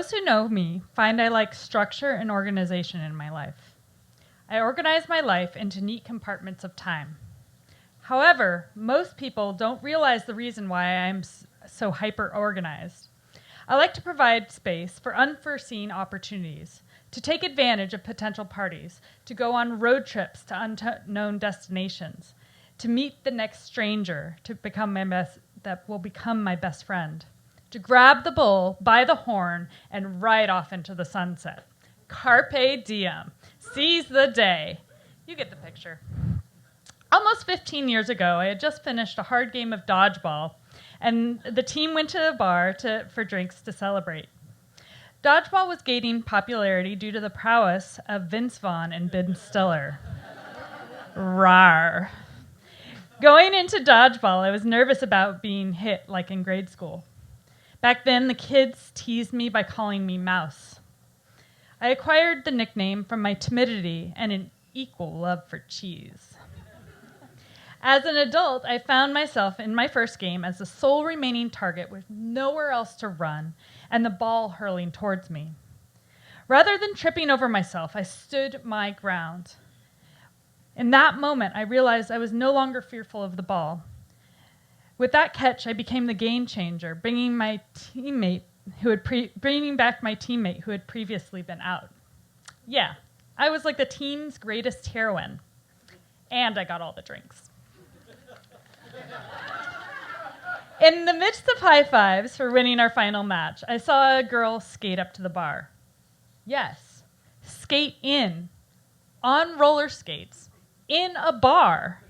Those who know me find I like structure and organization in my life. I organize my life into neat compartments of time. However, most people don't realize the reason why I'm so hyper-organized. I like to provide space for unforeseen opportunities, to take advantage of potential parties, to go on road trips to unknown destinations, to meet the next stranger that will become my best friend, to grab the bull by the horn and ride off into the sunset. Carpe diem. Seize the day. You get the picture. Almost 15 years ago, I had just finished a hard game of dodgeball, and the team went to a bar for drinks to celebrate. Dodgeball was gaining popularity due to the prowess of Vince Vaughn and Ben Stiller. Rawr. Going into dodgeball, I was nervous about being hit like in grade school. Back then, the kids teased me by calling me Mouse. I acquired the nickname from my timidity and an equal love for cheese. As an adult, I found myself in my first game as the sole remaining target with nowhere else to run and the ball hurling towards me. Rather than tripping over myself, I stood my ground. In that moment, I realized I was no longer fearful of the ball. With that catch, I became the game changer, bringing back my teammate who had previously been out. Yeah, I was like the team's greatest heroine, and I got all the drinks. In the midst of high fives for winning our final match, I saw a girl skate up to the bar. Yes, skate in, on roller skates, in a bar.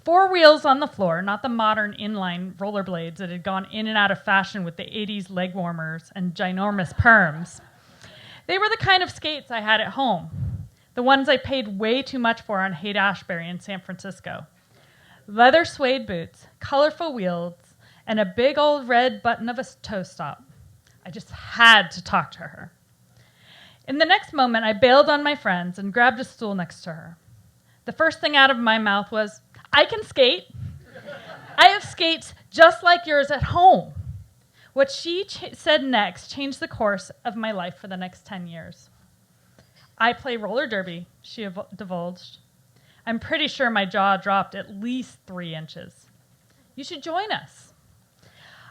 4 wheels on the floor, not the modern inline rollerblades that had gone in and out of fashion with the 80s leg warmers and ginormous perms. They were the kind of skates I had at home, the ones I paid way too much for on Haight-Ashbury in San Francisco. Leather suede boots, colorful wheels, and a big old red button of a toe stop. I just had to talk to her. In the next moment, I bailed on my friends and grabbed a stool next to her. The first thing out of my mouth was, "I can skate. I have skates just like yours at home." What she said next changed the course of my life for the next 10 years. "I play roller derby," she divulged. I'm pretty sure my jaw dropped at least 3 inches. "You should join us."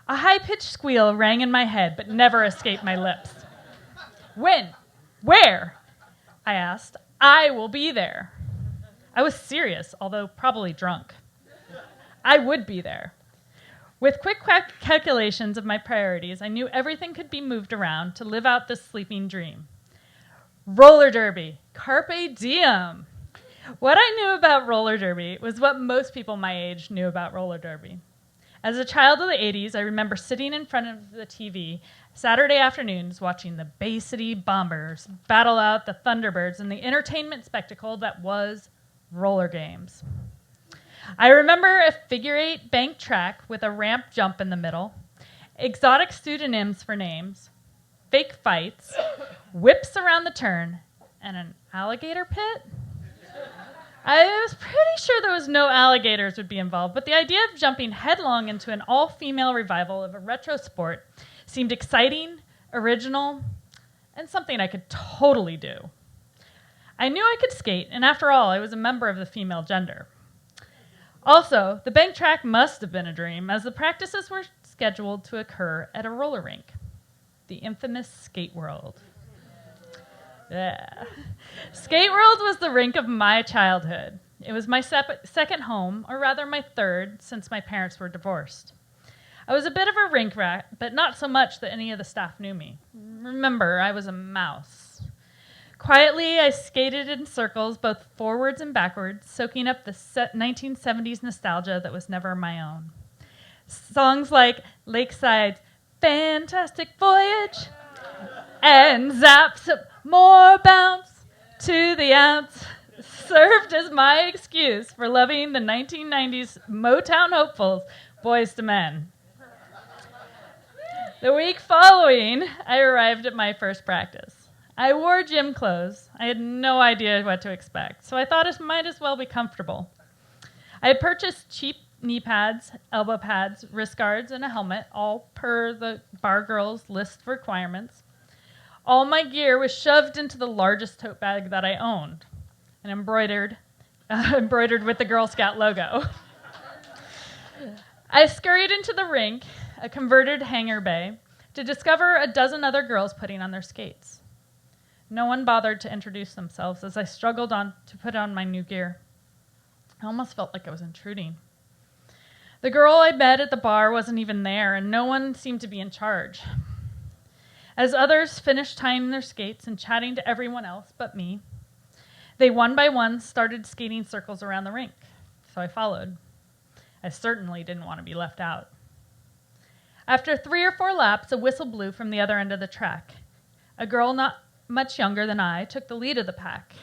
A high-pitched squeal rang in my head, but never escaped my lips. "When? Where?" I asked. "I will be there." I was serious, although probably drunk. I would be there. With quick calculations of my priorities, I knew everything could be moved around to live out this sleeping dream. Roller derby. Carpe diem. What I knew about roller derby was what most people my age knew about roller derby. As a child of the 80s, I remember sitting in front of the TV Saturday afternoons watching the Bay City Bombers battle out the Thunderbirds in the entertainment spectacle that was roller games. I remember a figure-8 bank track with a ramp jump in the middle, exotic pseudonyms for names, fake fights, whips around the turn, and an alligator pit? I was pretty sure there was no alligators would be involved, but the idea of jumping headlong into an all-female revival of a retro sport seemed exciting, original, and something I could totally do. I knew I could skate, and after all, I was a member of the female gender. Also, the bank track must have been a dream, as the practices were scheduled to occur at a roller rink, the infamous Skate World. Yeah. Skate World was the rink of my childhood. It was my second home, or rather my third, since my parents were divorced. I was a bit of a rink rat, but not so much that any of the staff knew me. Remember, I was a mouse. Quietly, I skated in circles, both forwards and backwards, soaking up the 1970s nostalgia that was never my own. Songs like Lakeside's Fantastic Voyage and Zap's More Bounce to the Ounce served as my excuse for loving the 1990s Motown hopefuls, Boyz II Men. The week following, I arrived at my first practice. I wore gym clothes. I had no idea what to expect, so I thought it might as well be comfortable. I had purchased cheap knee pads, elbow pads, wrist guards, and a helmet, all per the bar girl's list of requirements. All my gear was shoved into the largest tote bag that I owned and embroidered with the Girl Scout logo. I scurried into the rink, a converted hangar bay, to discover a dozen other girls putting on their skates. No one bothered to introduce themselves as I struggled on to put on my new gear. I almost felt like I was intruding. The girl I met at the bar wasn't even there, and no one seemed to be in charge. As others finished tying their skates and chatting to everyone else but me, they one by one started skating circles around the rink, so I followed. I certainly didn't want to be left out. After 3 or 4 laps, a whistle blew from the other end of the track. A girl not much younger than I took the lead of the pack.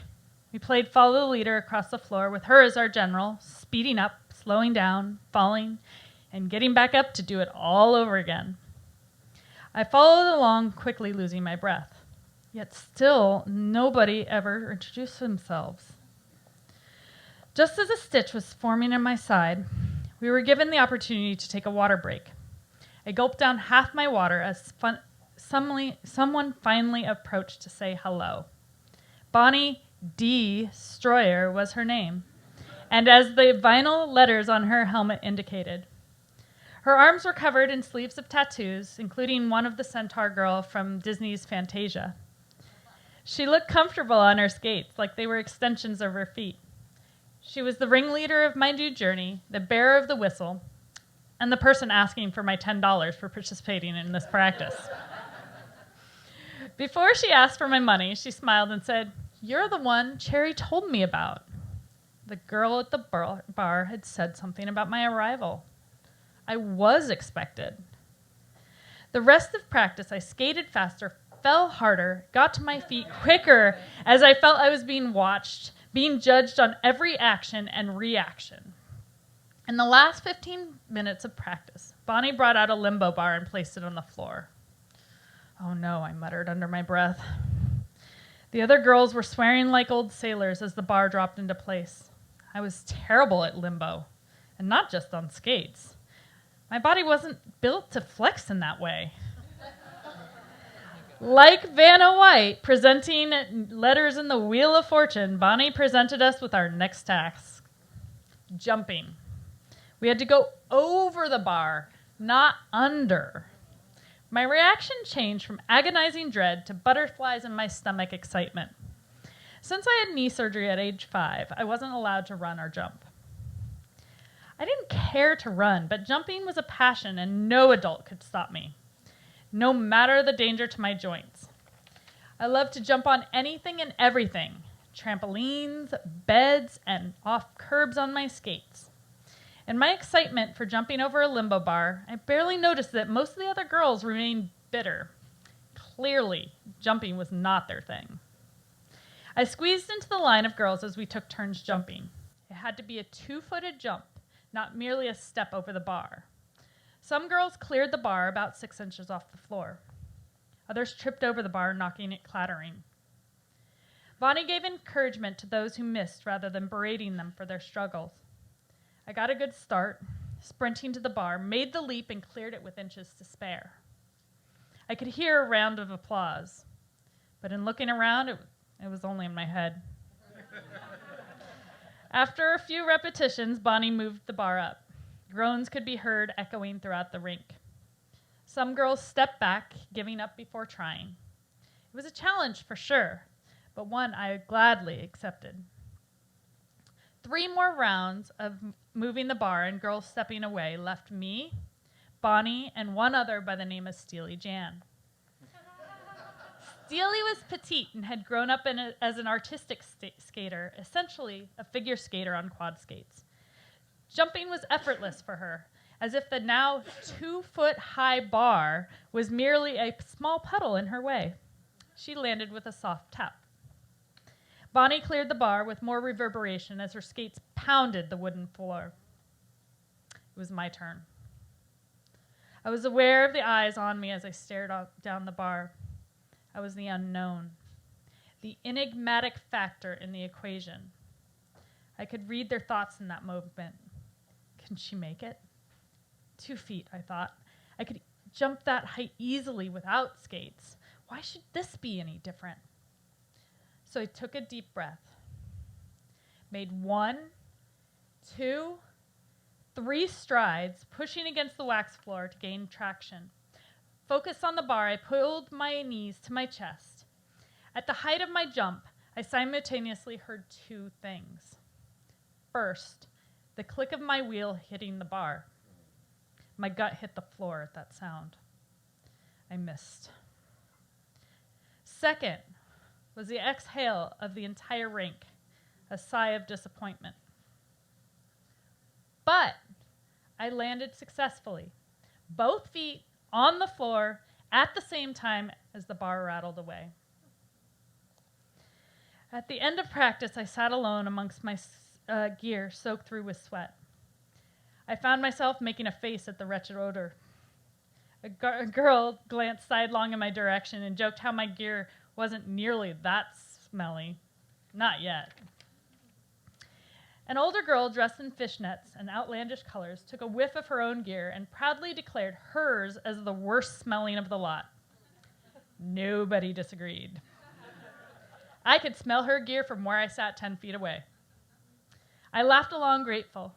We played follow the leader across the floor with her as our general, speeding up, slowing down, falling, and getting back up to do it all over again. I followed along, quickly losing my breath. Yet still, nobody ever introduced themselves. Just as a stitch was forming in my side, we were given the opportunity to take a water break. I gulped down half my water as someone finally approached to say hello. Bonnie D. Stroyer was her name, and as the vinyl letters on her helmet indicated. Her arms were covered in sleeves of tattoos, including one of the centaur girl from Disney's Fantasia. She looked comfortable on her skates, like they were extensions of her feet. She was the ringleader of my new journey, the bearer of the whistle, and the person asking for my $10 for participating in this practice. Before she asked for my money, she smiled and said, "You're the one Cherry told me about." The girl at the bar had said something about my arrival. I was expected. The rest of practice, I skated faster, fell harder, got to my feet quicker as I felt I was being watched, being judged on every action and reaction. In the last 15 minutes of practice, Bonnie brought out a limbo bar and placed it on the floor. "Oh no," I muttered under my breath. The other girls were swearing like old sailors as the bar dropped into place. I was terrible at limbo, and not just on skates. My body wasn't built to flex in that way. Like Vanna White presenting letters in the Wheel of Fortune, Bonnie presented us with our next task: jumping. We had to go over the bar, not under. My reaction changed from agonizing dread to butterflies in my stomach excitement. Since I had knee surgery at age 5, I wasn't allowed to run or jump. I didn't care to run, but jumping was a passion and no adult could stop me, no matter the danger to my joints. I loved to jump on anything and everything, trampolines, beds, and off curbs on my skates. In my excitement for jumping over a limbo bar, I barely noticed that most of the other girls remained bitter. Clearly, jumping was not their thing. I squeezed into the line of girls as we took turns jumping. It had to be a 2-footed jump, not merely a step over the bar. Some girls cleared the bar about 6 inches off the floor. Others tripped over the bar, knocking it clattering. Bonnie gave encouragement to those who missed rather than berating them for their struggles. I got a good start, sprinting to the bar, made the leap, and cleared it with inches to spare. I could hear a round of applause, but in looking around, it was only in my head. After a few repetitions, Bonnie moved the bar up. Groans could be heard echoing throughout the rink. Some girls stepped back, giving up before trying. It was a challenge for sure, but one I gladly accepted. 3 more rounds of moving the bar and girls stepping away left me, Bonnie, and one other by the name of Steely Jan. Steely was petite and had grown up as an artistic skater, essentially a figure skater on quad skates. Jumping was effortless for her, as if the now 2-foot-high bar was merely a small puddle in her way. She landed with a soft tap. Bonnie cleared the bar with more reverberation as her skates pounded the wooden floor. It was my turn. I was aware of the eyes on me as I stared down the bar. I was the unknown, the enigmatic factor in the equation. I could read their thoughts in that moment. Can she make it? 2 feet, I thought. I could jump that height easily without skates. Why should this be any different? So I took a deep breath, made 1, 2, 3 strides, pushing against the wax floor to gain traction. Focused on the bar, I pulled my knees to my chest. At the height of my jump, I simultaneously heard 2 things. First, the click of my wheel hitting the bar. My gut hit the floor at that sound. I missed. Second was the exhale of the entire rink, a sigh of disappointment. But I landed successfully, both feet on the floor at the same time as the bar rattled away. At the end of practice, I sat alone amongst my gear soaked through with sweat. I found myself making a face at the wretched odor. A girl glanced sidelong in my direction and joked how my gear wasn't nearly that smelly. Not yet. An older girl dressed in fishnets and outlandish colors took a whiff of her own gear and proudly declared hers as the worst smelling of the lot. Nobody disagreed. I could smell her gear from where I sat 10 feet away. I laughed along, grateful.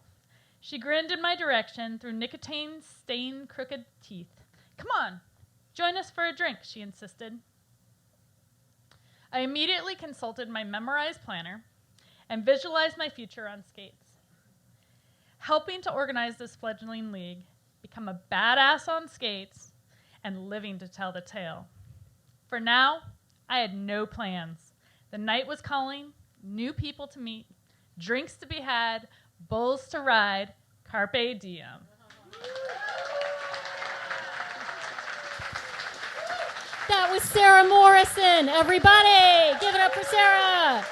She grinned in my direction through nicotine-stained crooked teeth. Come on, join us for a drink, she insisted. I immediately consulted my memorized planner and visualized my future on skates. Helping to organize this fledgling league, become a badass on skates, and living to tell the tale. For now, I had no plans. The night was calling, new people to meet, drinks to be had, bulls to ride, carpe diem. That was Sara Morrison, everybody. Give it up for Sara.